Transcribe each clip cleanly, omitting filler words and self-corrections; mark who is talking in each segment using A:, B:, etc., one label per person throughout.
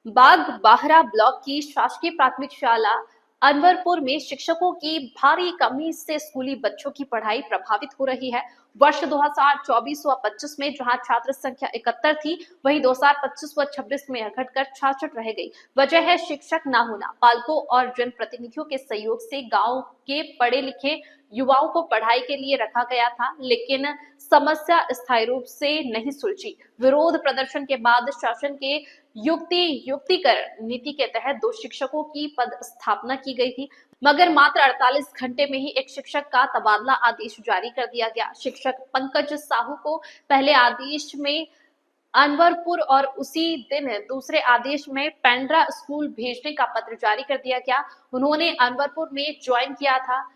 A: बाग बाहरा block की शासकीय प्राथमिक शाला अनवरपुर में शिक्षकों की भारी कमी से स्कूली बच्चों की पढ़ाई प्रभावित हो रही है। वर्ष 2024 व 25 में जहां छात्र संख्या 71 थी, वहीं 2025 व 26 में घटकर 66 रह गई। वजह है शिक्षक न होना। पालकों और जनप्रतिनिधियों के सहयोग से गांव के पढ़े लिखे युवाओं को पढ़ाई के लिए रखा गया था, लेकिन समस्या स्थायी रूप से नहीं सुलझी। विरोध प्रदर्शन के बाद शासन के युक्तिकरण नीति के तहत 2 शिक्षकों की पद स्थापना की गई थी, मगर मात्र 48 घंटे में ही एक शिक्षक का तबादला आदेश जारी कर दिया गया। शिक्षक पंकज साहू को पहले आदेश में अनवरपुर और उसी दिन दूसरे आदेश में पेंड्रा स्कूल भेजने का पत्र जारी कर दिया गया। उन्होंने अनवरपुर में ज्वाइन किया था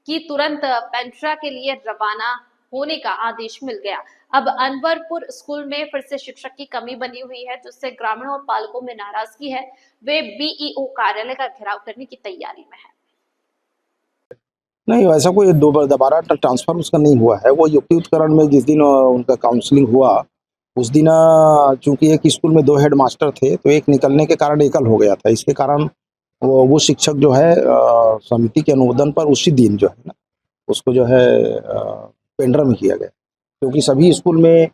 A: कि तुरंत पेंड्रा के लिए रवाना होने का आदेश मिल गया। अब अनवरपुर स्कूल में फिर से शिक्षक की कमी बनी हुई है, जिससे ग्रामीणों और पालकों में नाराजगी है। वे बीईओ कार्यालय का घेराव करने की तैयारी में है।
B: नहीं, ऐसा कोई दोबारा ट्रांसफर उसका नहीं हुआ है। वो युक्तिकरण में जिस दिन उनका काउंसलिंग हुआ, उस दिन चूंकि एक स्कूल में 2 हेड मास्टर थे, तो एक निकलने के कारण एकल हो गया था। इसके कारण वो शिक्षक जो है समिति के अनुमोदन पर उसी दिन जो है ना, उसको जो है पेंड्रा में किया गया, क्योंकि सभी स्कूल में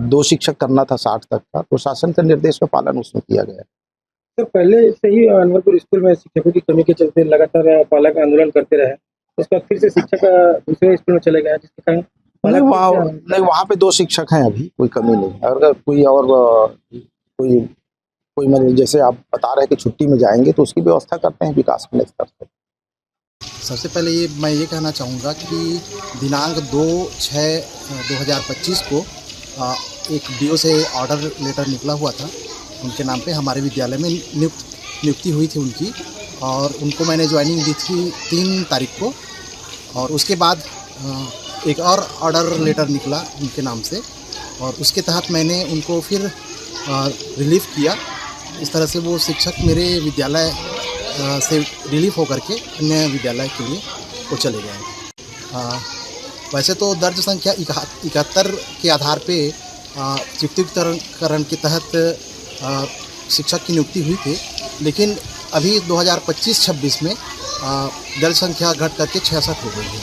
B: 2 शिक्षक करना था 60 तक का, तो शासन के निर्देश का पालन उसमें किया गया।
C: सर, पहले से ही अनवरपुर स्कूल में शिक्षकों की कमी के चलते लगातार पालक आंदोलन करते रहे। उसके बाद फिर से शिक्षक दूसरे स्कूल में चले गए, जिसके कारण
B: नहीं, वहाँ पे 2 शिक्षक हैं, अभी कोई कमी नहीं है। अगर कोई और कोई मतलब जैसे आप बता रहे हैं कि छुट्टी में जाएंगे, तो उसकी व्यवस्था करते हैं विकास के स्तर से।
D: सबसे पहले मैं ये कहना चाहूँगा कि दिनांक 2/6/2025 को एक डीओ से ऑर्डर लेटर निकला हुआ था। उनके नाम पे हमारे विद्यालय में नियुक्ति हुई थी उनकी, और उनको मैंने ज्वाइनिंग दी थी 3 तारीख को। और उसके बाद एक और ऑर्डर लेटर निकला उनके नाम से, और उसके तहत मैंने उनको फिर रिलीफ किया। इस तरह से वो शिक्षक मेरे विद्यालय से रिलीफ होकर के अन्य विद्यालय के लिए वो चले गए। वैसे तो दर्ज संख्या 71 के आधार पे युक्तिकरण के तहत शिक्षक की नियुक्ति हुई थी, लेकिन अभी 2025-26 में दर्ज संख्या घट करके 66 हो गई है।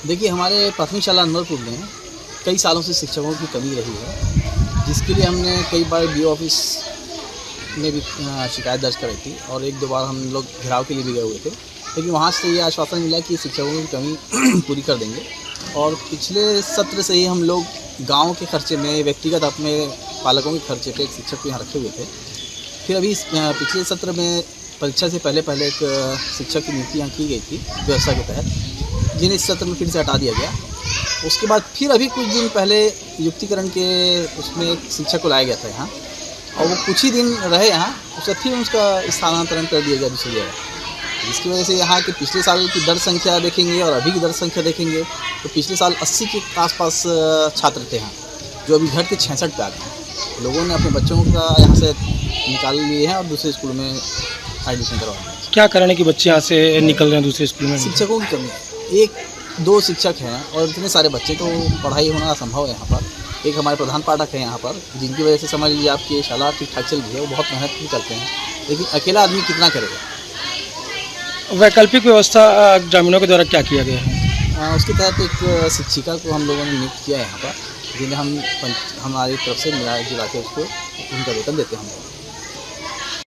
E: देखिए, हमारे प्राथमिक शाला अनवरपुर में कई सालों से शिक्षकों की कमी रही है, जिसके लिए हमने कई बार बीओ ऑफिस में भी शिकायत दर्ज कराई थी, और 1-2 बार हम लोग घेराव के लिए भी गए हुए थे, लेकिन वहाँ से ये आश्वासन मिला कि शिक्षकों की कमी पूरी कर देंगे। और पिछले सत्र से ही हम लोग गांव के खर्चे में, व्यक्तिगत अपने पालकों के खर्चे पे एक शिक्षक को यहाँ रखे हुए थे। फिर अभी पिछले सत्र में परीक्षा से पहले एक शिक्षक की नियुक्ति यहाँ की गई थी व्यवस्था के तहत, जिन्हें इस सत्र में फिर से हटा दिया गया। उसके बाद फिर अभी कुछ दिन पहले युक्तिकरण के उसमें एक शिक्षक को लाया गया था यहाँ, और वो कुछ ही दिन रहे यहाँ, उसका फिर उसका स्थानांतरण कर दिया गया दूसरी जगह, जिसकी वजह से यहाँ के पिछले साल की दर्ज संख्या देखेंगे और अभी की दर्ज संख्या देखेंगे तो पिछले साल 80 के आसपास छात्र थे यहाँ, जो अभी घट के 66 पे आ गए। लोगों ने अपने बच्चों का यहाँ से निकाल लिए हैं और दूसरे स्कूल में एडमिशन करवा रहे हैं।
C: क्या कारण है कि बच्चे यहाँ से निकल रहे हैं दूसरे स्कूल में?
E: शिक्षकों की कमी है। 1-2 शिक्षक हैं और इतने सारे बच्चे, तो पढ़ाई होना असंभव है यहाँ पर। एक हमारे प्रधान पाठक है यहाँ पर, जिनकी वजह से समझ लीजिए आपकी शाला ठीक ठाक चल रही है। वो बहुत मेहनत भी करते हैं, लेकिन अकेला आदमी कितना करेगा।
C: वैकल्पिक व्यवस्था ग्रामीणों के द्वारा क्या किया गया है?
E: उसके तहत एक शिक्षिका को हम लोगों ने नियुक्त किया है यहाँ पर, जिन्हें हम हमारी तरफ से मिला जुला के उसको उनका वेतन देते हैं हम।